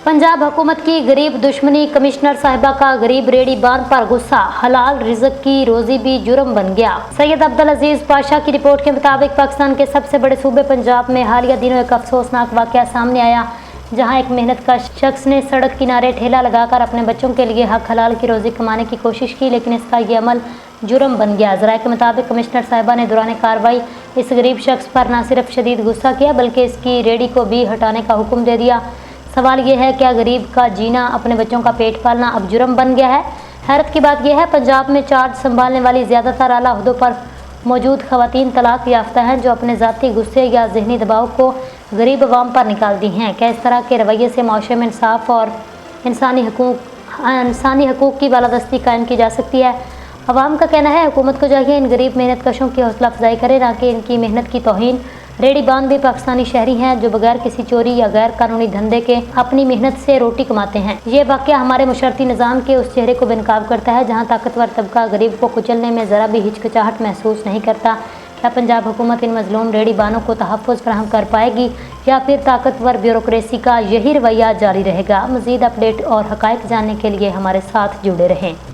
पंजाब हुकूमत की गरीब दुश्मनी, कमिश्नर साहिबा का गरीब रेडी बान पर गुस्सा, हलाल रिज़्क की रोजी भी जुर्म बन गया। सैयद अब्दुल अजीज पाशा की रिपोर्ट के मुताबिक पाकिस्तान के सबसे बड़े सूबे पंजाब में हालिया दिनों एक अफसोसनाक वाक़या सामने आया, जहां एक मेहनत का शख्स ने सड़क किनारे ठेला लगाकर अपने बच्चों के लिए हक हलाल की रोजी कमाने की कोशिश की, लेकिन इसका ये अमल जुर्म बन गया। ज़राए के मुताबिक कमिश्नर साहिबा ने दौरान कार्रवाई इस गरीब शख्स पर न सिर्फ शदीद गुस्सा किया बल्कि इसकी रेडी को भी हटाने का हुक्म दे दिया। सवाल यह है, क्या गरीब का जीना, अपने बच्चों का पेट पालना अब जुर्म बन गया है? हैरत की बात यह है, पंजाब में चार्ज संभालने वाली ज़्यादातर आला ओहदों पर मौजूद खवातीन तलाक याफ्ता हैं, जो अपने ज़ाती गुस्से या जहनी दबाव को गरीब अवाम पर निकालती हैं। क्या इस तरह के रवैये से माशरे में इंसाफ और इंसानी हकूक़ की बालादस्ती कायम की जा सकती है? अवाम का कहना है, हुकूमत को चाहिए इन गरीब मेहनत कशों की हौसला अफजाई करे, ना कि इनकी मेहनत की तौहीन। रेडी बान भी पाकिस्तानी शहरी हैं जो बगैर किसी चोरी या गैर कानूनी धंधे के अपनी मेहनत से रोटी कमाते हैं। ये वाक़या हमारे मुशर्रती निज़ाम के उस चेहरे को बेनकाब करता है जहाँ ताकतवर तबका गरीब को कुचलने में ज़रा भी हिचकिचाहट महसूस नहीं करता। क्या पंजाब हुकूमत इन मजलूम रेडी बानों को तहफ़्फ़ुज़ फराहम कर पाएगी या फिर ताकतवर ब्यूरोक्रेसी का यही रवैया जारी रहेगा? मज़ीद अपडेट और हक़ाइक़ जानने के लिए हमारे साथ जुड़े रहें।